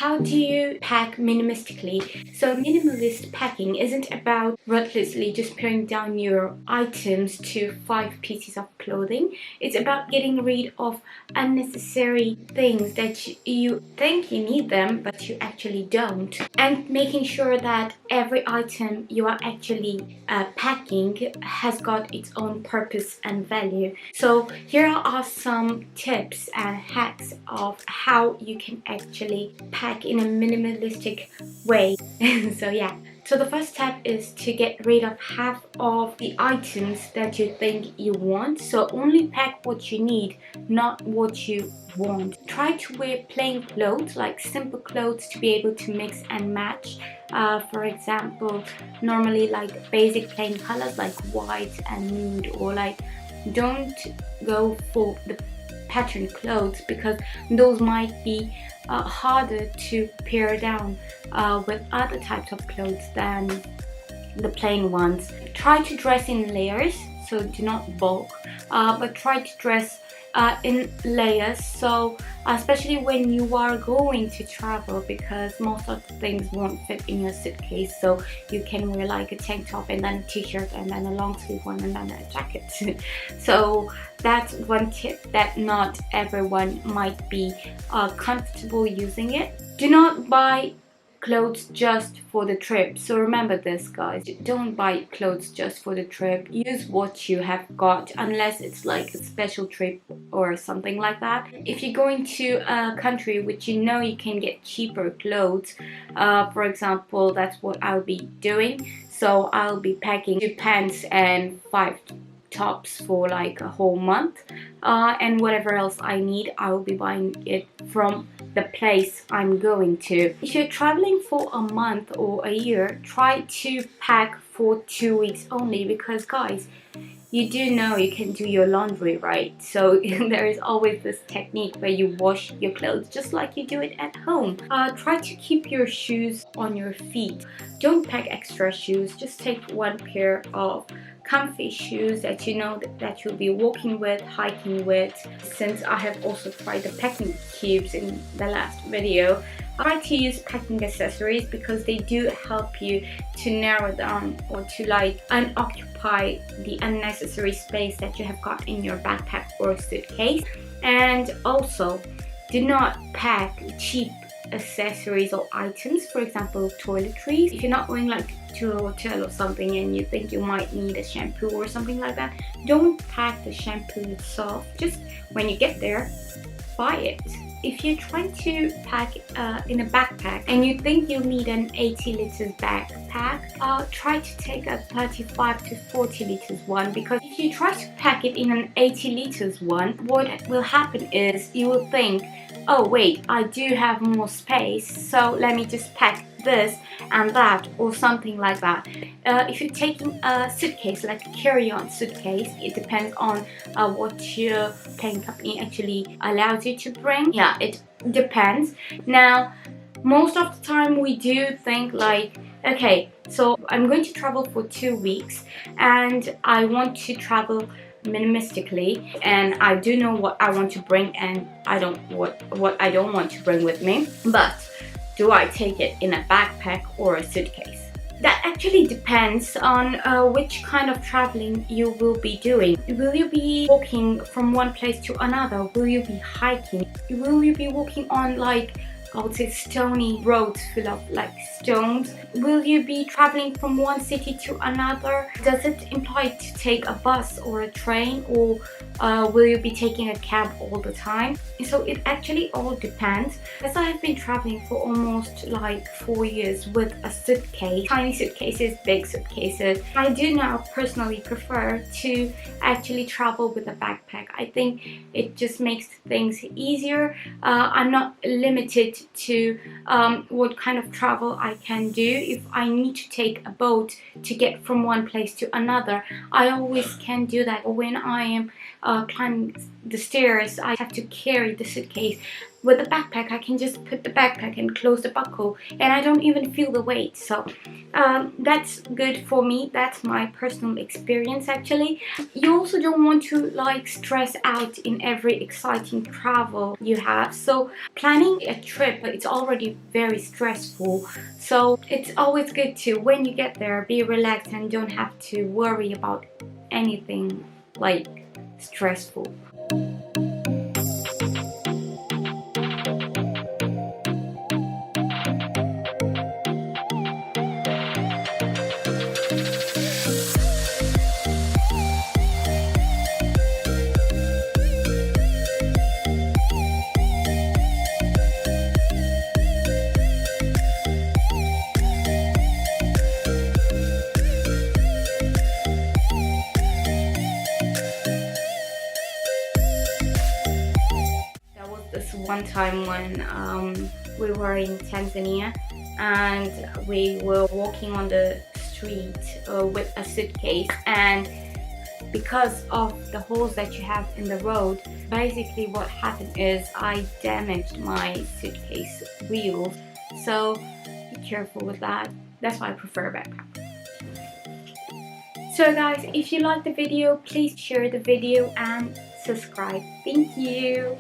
how do you pack minimalistically? So minimalist packing isn't about ruthlessly just paring down your items to 5 pieces of clothing. It's about getting rid of unnecessary things that you think you need them but you actually don't, and making sure that every item you are actually packing has got its own purpose and value. So here are some tips and hacks of how you can actually pack in a minimalistic way. So yeah, so the first step is to get rid of half of the items that you think you want. So only pack what you need, not what you want. Try to wear plain clothes, like simple clothes, to be able to mix and match. For example, normally like basic plain colors like white and nude, or like don't go for the pattern clothes because those might be harder to pare down with other types of clothes than the plain ones. Try to dress in layers, so do not bulk, but try to dress in layers, so especially when you are going to travel, because most of the things won't fit in your suitcase, so you can wear like a tank top and then a t-shirt and then a long sleeve one and then a jacket. So that's one tip, that not everyone might be comfortable using it. Do not buy clothes just for the trip. So remember this, guys, don't buy clothes just for the trip. Use what you have got, unless it's like a special trip or something like that. If you're going to a country which you know you can get cheaper clothes, for example, that's what I'll be doing. So I'll be packing 2 pants and 5 tops for like a whole month, and whatever else I need, I will be buying it from the place I'm going to. If you're traveling for a month or a year, try to pack for 2 weeks only, because guys, you do know you can do your laundry, right? So there is always this technique where you wash your clothes just like you do it at home. Try to keep your shoes on your feet. Don't pack extra shoes, just take one pair of comfy shoes that you know that you'll be walking with, hiking with. Since I have also tried the packing cubes in the last video, I try to use packing accessories because they do help you to narrow down or to like unoccupy the unnecessary space that you have got in your backpack or suitcase. And also, do not pack cheap accessories or items, for example toiletries. If you're not going like to a hotel or something and you think you might need a shampoo or something like that, don't pack the shampoo itself. Just when you get there, buy it. If you're trying to pack in a backpack and you think you'll need an 80 liters backpack, try to take a 35 to 40 liters one, because if you try to pack it in an 80 liters one, what will happen is you will think, oh wait, I do have more space, so let me just pack this and that or something like that. If you're taking a suitcase, like a carry-on suitcase, it depends on what your plane company actually allows you to bring. Yeah, it depends. Now, most of the time we do think like, okay, so I'm going to travel for 2 weeks and I want to travel minimalistically, and I do know what I want to bring and what I don't want to bring with me, but do I take it in a backpack or a suitcase? That actually depends on which kind of traveling you will be doing. Will you be walking from one place to another? Will you be hiking? Will you be walking on like, I would say, stony roads full of like stones? Will you be traveling from one city to another? Does it imply to take a bus or a train, or will you be taking a cab all the time? So it actually all depends. As I have been traveling for almost like 4 years with a suitcase, tiny suitcases, big suitcases, I do now personally prefer to actually travel with a backpack. I think it just makes things easier. I'm not limited to what kind of travel I can do. If I need to take a boat to get from one place to another, I always can do that. When I am climbing the stairs, I have to carry the suitcase. with the backpack, I can just put the backpack and close the buckle, and I don't even feel the weight. So that's good for me. That's my personal experience actually. You also don't want to like stress out in every exciting travel you have. So planning a trip, it's already very stressful. So it's always good to, when you get there, be relaxed and don't have to worry about anything like stressful. This one time when we were in Tanzania and we were walking on the street with a suitcase, and because of the holes that you have in the road, basically what happened is I damaged my suitcase wheels. So be careful with that. That's why I prefer a backpack. So guys, if you like the video, please share the video and subscribe. Thank you.